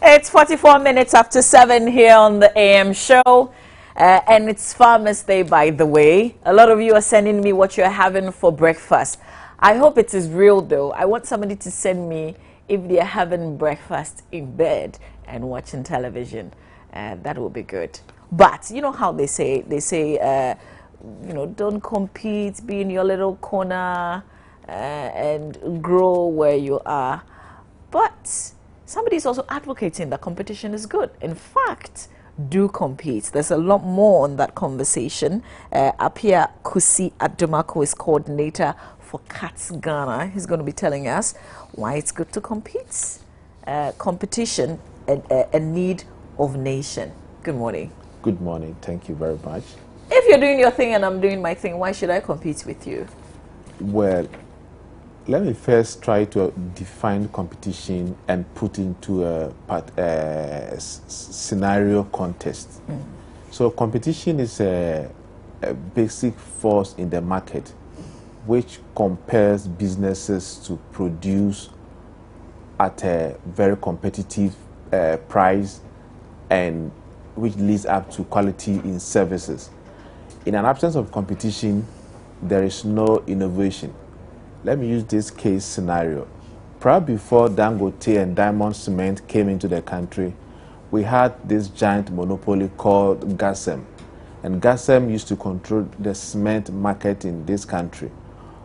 It's 44 minutes after 7 here on the AM show. And it's Farmers Day, by the way. A lot of you are sending me what you're having for breakfast. I hope it is real, though. I want somebody to send me if they're having breakfast in bed and watching television. That will be good. But you know how they say, don't compete, be in your little corner and grow where you are. But somebody is also advocating that competition is good. In fact, do compete. There's a lot more on that conversation. Apia Kusi Adomako is coordinator for CATS Ghana. He's going to be telling us why it's good to compete. Competition, a need of nation. Good morning. Good morning. Thank you very much. If you're doing your thing and I'm doing my thing, why should I compete with you? Well, let me first try to define competition and put into a scenario context. So competition is a basic force in the market which compels businesses to produce at a very competitive price and which leads up to quality in services. In an absence of competition, there is no innovation. Let me use this case scenario. Prior before Dangote and Diamond Cement came into the country, we had this giant monopoly called Gasem. And Gasem used to control the cement market in this country.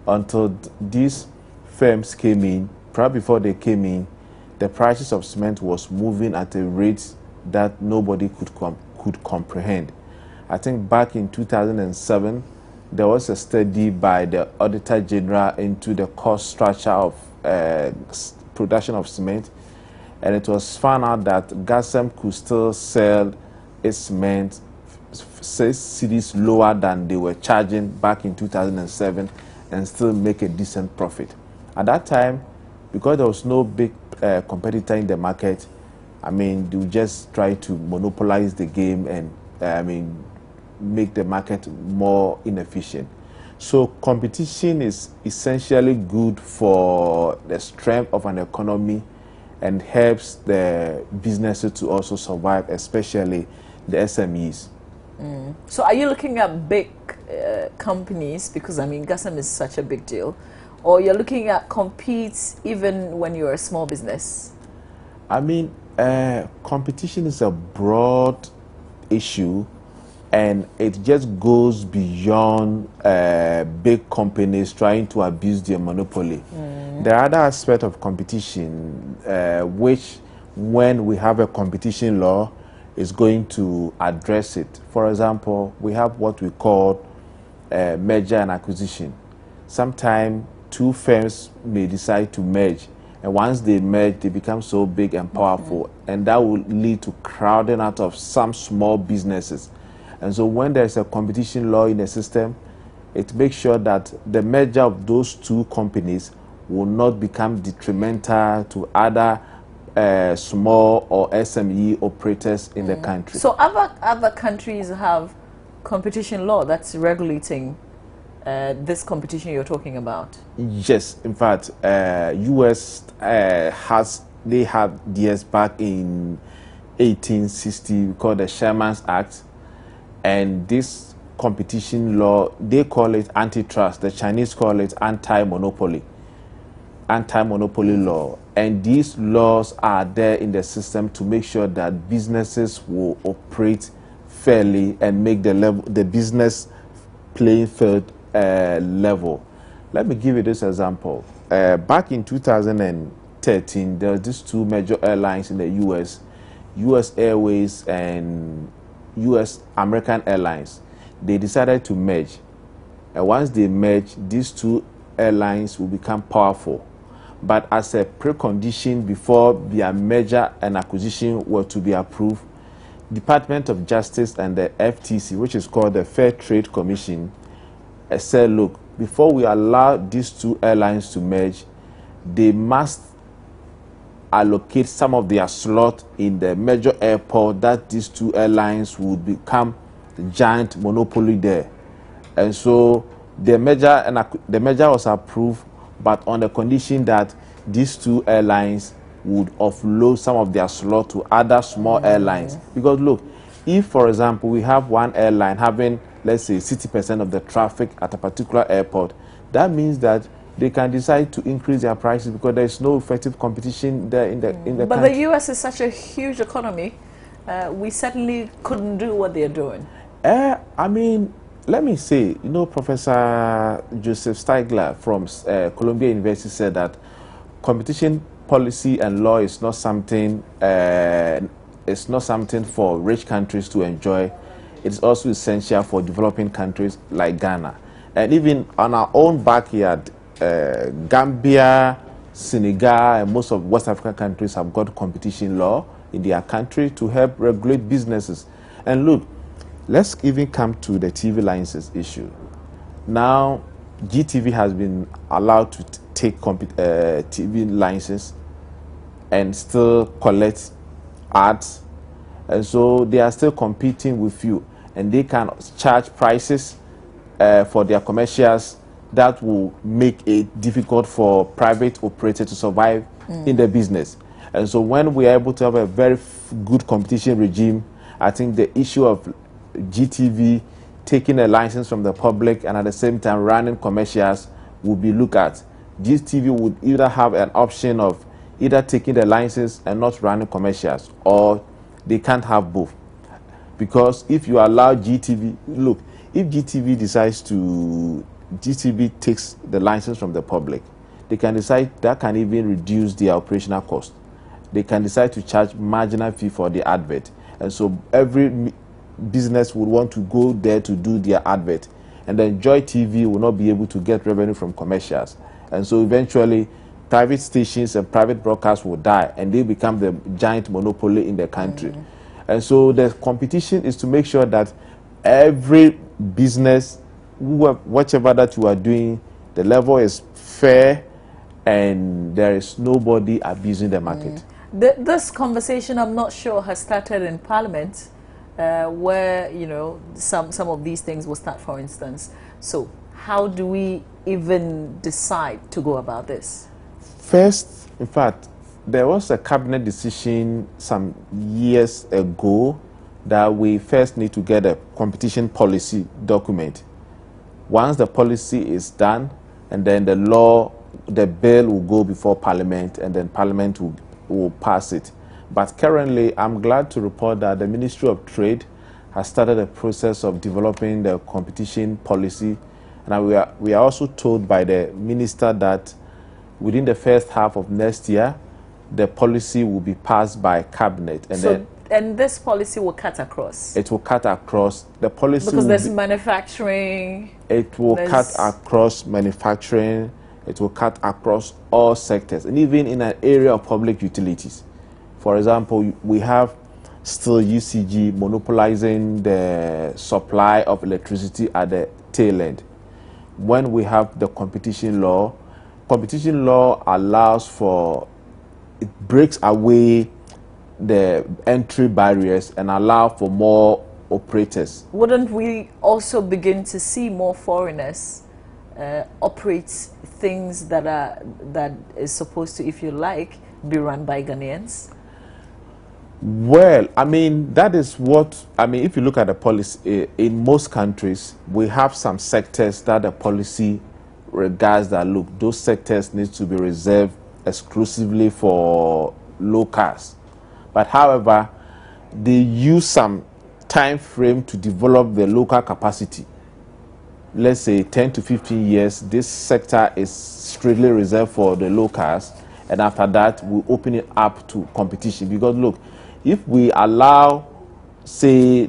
Until these firms came in, prior before they came in, the prices of cement was moving at a rate that nobody could comprehend. I think back in 2007, there was a study by the Auditor General into the cost structure of production of cement, and it was found out that Gasem could still sell its cement 6 cedis lower than they were charging back in 2007 and still make a decent profit. At that time, because there was no big competitor in the market, they would just try to monopolize the game and make the market more inefficient. So competition is essentially good for the strength of an economy and helps the businesses to also survive, especially the SMEs. So are you looking at big companies, because Gasem is such a big deal, or you're looking at compete even when you're a small business? Competition is a broad issue, and it just goes beyond big companies trying to abuse their monopoly. There are other aspects of competition which, when we have a competition law, is going to address it. For example, we have what we call merger and acquisition. Sometimes two firms may decide to merge, and once they merge, they become so big and powerful, and that will lead to crowding out of some small businesses. And so when there's a competition law in the system, it makes sure that the merger of those two companies will not become detrimental to other small or SME operators in the country. So other countries have competition law that's regulating this competition you're talking about? Yes, in fact, US they have theirs back in 1860 called the Sherman's Act, and this competition law, they call it antitrust. The Chinese call it anti-monopoly law, and these laws are there in the system to make sure that businesses will operate fairly and make the business playing field level. Let me give you this example. Back in 2013, there were these two major airlines in the US Airways and US American Airlines. They decided to merge, and once they merge, these two airlines will become powerful. But as a precondition before their merger and acquisition were to be approved, Department of Justice and the FTC, which is called the Fair Trade Commission, said, look, before we allow these two airlines to merge, they must allocate some of their slot in the major airport that these two airlines would become the giant monopoly there. And so the merger was approved, but on the condition that these two airlines would offload some of their slot to other small airlines. Because look, if, for example, we have one airline having, let's say, 60% of the traffic at a particular airport, that means that they can decide to increase their prices because there is no effective competition there in the But country. the U.S. is such a huge economy. We certainly couldn't do what they're doing. I mean, let me say, you know, Professor Joseph Stiglitz from Columbia University said that competition policy and law is not something for rich countries to enjoy. It's also essential for developing countries like Ghana. And even on our own backyard, Gambia, Senegal, and most of West African countries have got competition law in their country to help regulate businesses. And look, let's even come to the TV licenses issue. Now, GTV has been allowed to take TV license and still collect ads, and so they are still competing with you, and they can charge prices for their commercials that will make it difficult for private operators to survive in the business. And so when we are able to have a very good competition regime, I think the issue of GTV taking a license from the public and at the same time running commercials will be looked at. GTV would either have an option of either taking the license and not running commercials, or they can't have both. Because if you allow GTV, look, if GTV takes the license from the public, they can decide that can even reduce their operational cost. They can decide to charge marginal fee for the advert. And so every business would want to go there to do their advert. And then Joy TV will not be able to get revenue from commercials. And so eventually, private stations and private broadcasts will die, and they become the giant monopoly in the country. And so the competition is to make sure that every business, whatever that you are doing, the level is fair and there is nobody abusing the market. This conversation, I'm not sure, has started in Parliament, where, you know, some of these things will start, for instance. So how do we even decide to go about this? First, in fact, there was a cabinet decision some years ago that we first need to get a competition policy document. Once the policy is done, and then the bill will go before Parliament, and then Parliament will pass it. But currently, I'm glad to report that the Ministry of Trade has started a process of developing the competition policy. And we are also told by the minister that within the first half of next year, the policy will be passed by cabinet. And this policy will cut across? It will cut across. The policy because there's manufacturing. It will cut across manufacturing. It will cut across all sectors, and even in an area of public utilities. For example, we have still UCG monopolizing the supply of electricity at the tail end. When we have the competition law allows for, it breaks away the entry barriers and allow for more operators. Wouldn't we also begin to see more foreigners operate things that is supposed to, if you like, be run by Ghanaians? Well, I mean, that is what, I mean, if you look at the policy, in most countries, we have some sectors that the policy regards that, look, those sectors need to be reserved exclusively for locals. But however, they use some time frame to develop the local capacity. Let's say 10 to 15 years, this sector is strictly reserved for the locals, and after that, we open it up to competition. Because look, if we allow, say,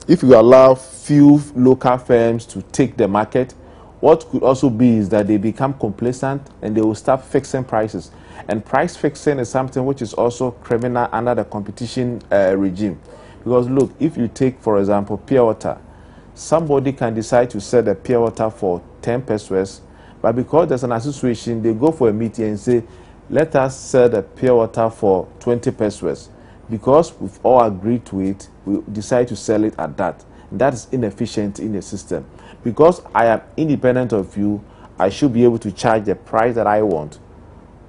if we allow few local firms to take the market, what could also be is that they become complacent and they will start fixing prices. And price fixing is something which is also criminal under the competition regime. Because look, if you take, for example, pure water, somebody can decide to sell the pure water for 10 pesos, but because there's an association, they go for a meeting and say, let us sell the pure water for 20 pesos. Because we've all agreed to it, we decide to sell it at that. And that is inefficient in the system. Because I am independent of you, I should be able to charge the price that I want.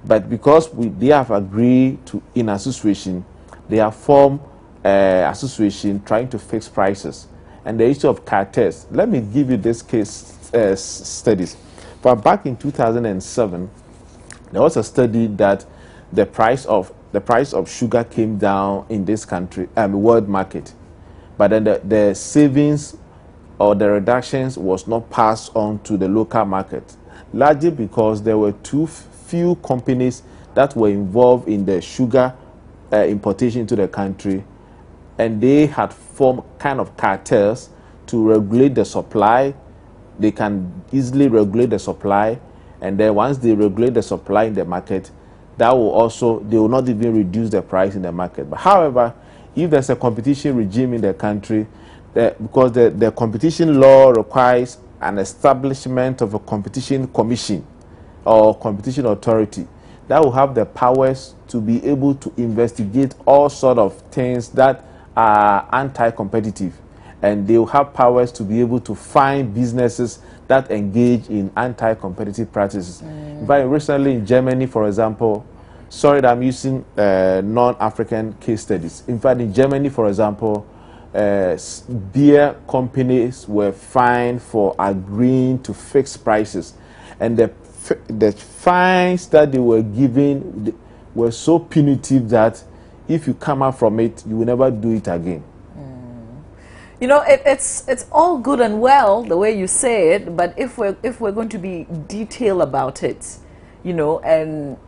But because they have agreed to in association, they have formed association trying to fix prices. And the issue of cartels. Let me give you this case studies. But back in 2007, there was a study that the price of sugar came down in this country, world market, but then the savings or the reductions was not passed on to the local market, largely because there were too few companies that were involved in the sugar importation to the country, and they had formed kind of cartels to regulate the supply. They can easily regulate the supply, and then once they regulate the supply in the market, that will also, they will not even reduce the price in the market. But however, if there's a competition regime in the country, because the competition law requires an establishment of a competition commission or competition authority that will have the powers to be able to investigate all sort of things that are anti-competitive, and they will have powers to be able to find businesses that engage in anti-competitive practices. But recently in Germany, for example, sorry that I'm using non-African case studies. In fact, in Germany, for example, beer companies were fined for agreeing to fix prices, and the fines that they were giving were so punitive that if you come out from it, you will never do it again. You know, it's all good and well the way you say it, but if we're going to be detailed about it, you know, and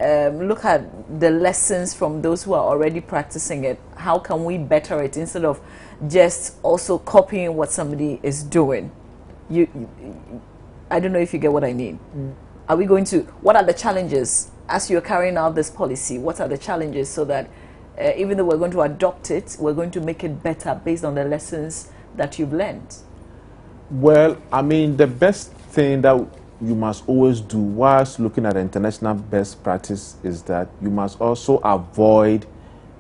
look at the lessons from those who are already practicing it, how can we better it instead of just also copying what somebody is doing? I don't know if you get what I mean. Are we going to, what are the challenges as you're carrying out this policy? What are the challenges so that even though we're going to adopt it, we're going to make it better based on the lessons that you've learned? Well, I mean, the best thing that you must always do whilst looking at international best practice is that you must also avoid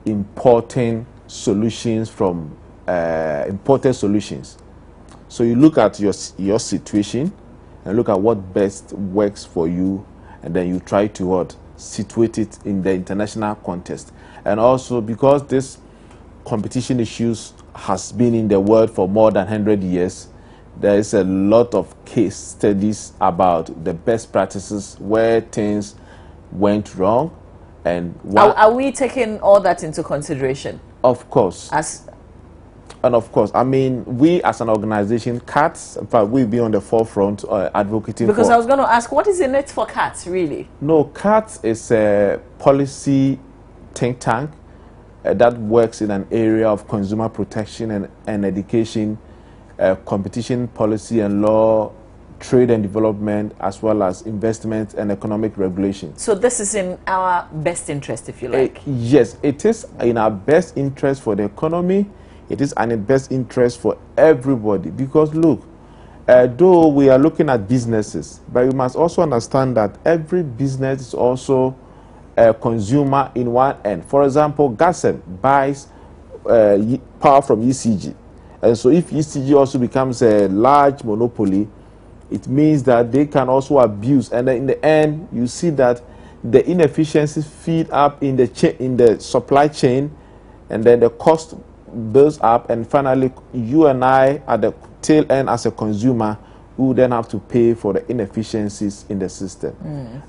importing solutions from imported solutions. So you look at your situation and look at what best works for you, and then you try to situate it in the international context. And also, because this competition issues has been in the world for more than 100 years, there is a lot of case studies about the best practices where things went wrong. And are we taking all that into consideration? Of course. And of course, I mean, we as an organization, CATS, in fact, we'll be on the forefront advocating because I was going to ask, what is in it for CATS, really? No, CATS is a policy think tank that works in an area of consumer protection and education, competition policy and law, trade and development, as well as investment and economic regulation. So this is in our best interest, if you like? Yes, it is in our best interest for the economy. It is in the best interest for everybody, because look, though we are looking at businesses, but we must also understand that every business is also a consumer in one end. For example, Gasen buys power from ECG, and so if ECG also becomes a large monopoly, it means that they can also abuse, and then in the end you see that the inefficiencies feed up in the supply chain, and then the cost builds up, and finally you and I at the tail end as a consumer who then have to pay for the inefficiencies in the system.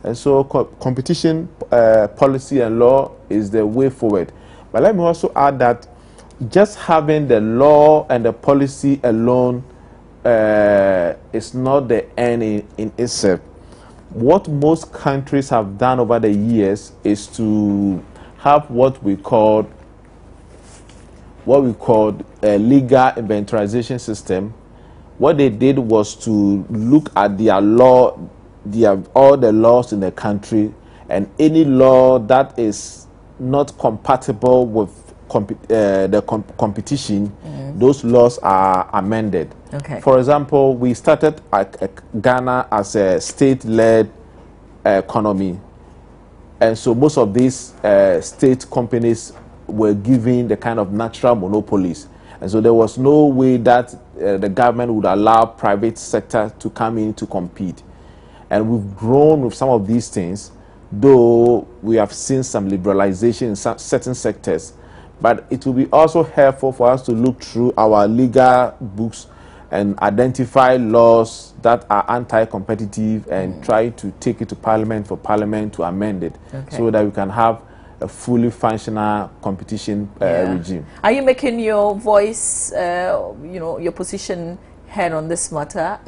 And so competition policy and law is the way forward. But let me also add that just having the law and the policy alone is not the end in itself. What most countries have done over the years is to have what we call a legal inventorization system. What they did was to look at their law, all the laws in the country, and any law that is not compatible with competition, those laws are amended. Okay. For example, we started Ghana as a state-led economy, and so most of these state companies were given the kind of natural monopolies, and so there was no way that the government would allow private sector to come in to compete. And we've grown with some of these things though we have seen some liberalization in certain sectors, but it will be also helpful for us to look through our legal books and identify laws that are anti-competitive and try to take it to Parliament for Parliament to amend it, so that we can have a fully functional competition regime. Are you making your voice, your position heard on this matter,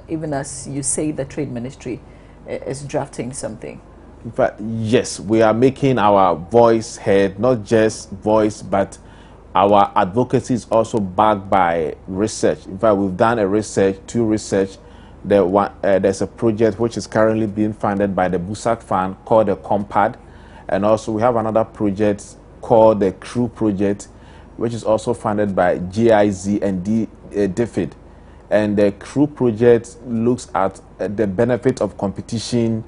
even as you say the Trade Ministry is drafting something? In fact, yes, we are making our voice heard, not just voice, but our advocacy is also backed by research. In fact, we've done two research. There's a project which is currently being funded by the BUSAC Fund called the COMPAD. And also we have another project called the CREW project, which is also funded by GIZ and DFID. And the CREW project looks at the benefit of competition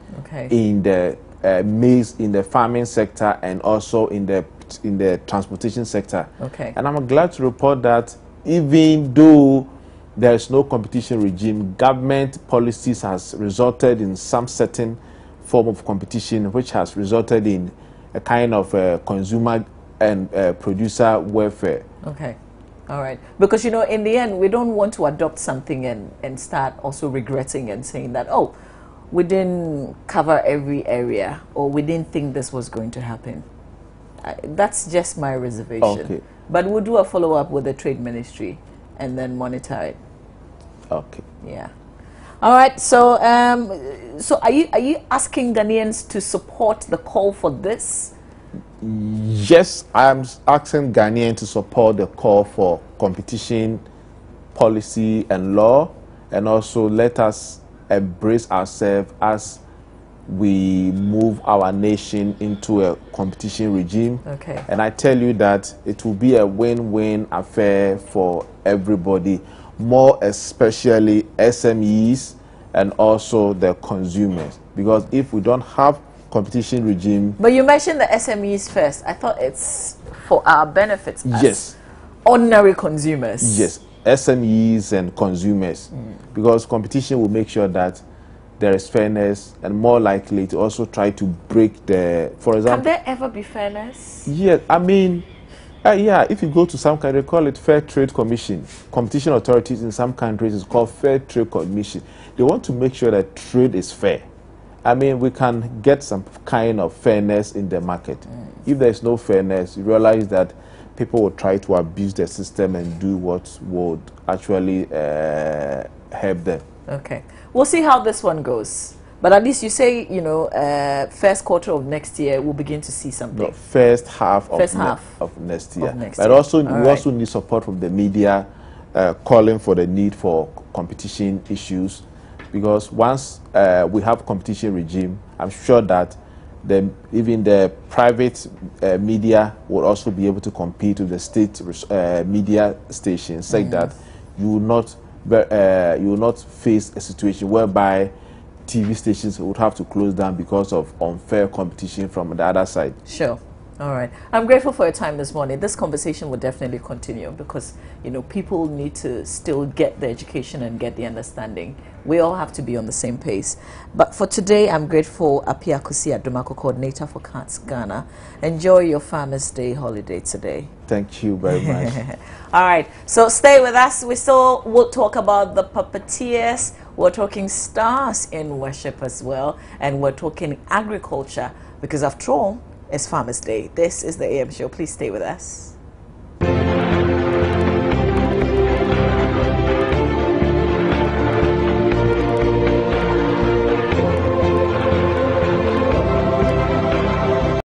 in the maize, in the farming sector, and also in the transportation sector. And I'm glad to report that even though there is no competition regime, government policies has resulted in some certain form of competition, which has resulted in a kind of consumer and producer welfare. All right. Because, in the end, we don't want to adopt something and start also regretting and saying that, oh, we didn't cover every area, or we didn't think this was going to happen. That's just my reservation. But we'll do a follow-up with the Trade Ministry and then monitor it. Yeah. All right. So, so are you asking Ghanaians to support the call for this? Yes, I am asking Ghanaians to support the call for competition policy and law, and also let us embrace ourselves as we move our nation into a competition regime. And I tell you that it will be a win-win affair for everybody, more especially SMEs and also the consumers, because if we don't have competition regime. But you mentioned the SMEs first. I thought it's for our benefits as yes, ordinary consumers. Yes, SMEs and consumers, because competition will make sure that there is fairness, and more likely to also try to break the, for example. Can there ever be fairness? Yes, I mean, yeah, if you go to some countries, they call it Fair Trade Commission. Competition authorities in some countries is called Fair Trade Commission. They want to make sure that trade is fair. I mean, we can get some kind of fairness in the market. If there is no fairness, you realize that people will try to abuse the system and do what would actually help them. We'll see how this one goes. But at least you say, first quarter of next year, we'll begin to see something. No, first half of next year. But also, we also need support from the media, calling for the need for competition issues. Because once we have competition regime, I'm sure that even the private media will also be able to compete with the state media stations, saying that you will not face a situation whereby TV stations would have to close down because of unfair competition from the other side. Sure. All right. I'm grateful for your time this morning. This conversation will definitely continue because, people need to still get the education and get the understanding. We all have to be on the same pace. But for today, I'm grateful, Apia Kusi Adomako, Coordinator for CATS Ghana. Enjoy your Farmers' Day holiday today. Thank you very much. All right. So stay with us. We still will talk about the puppeteers. We're talking stars in worship as well. And we're talking agriculture because after all, it's Farmers' Day. This is the AM Show. Please stay with us.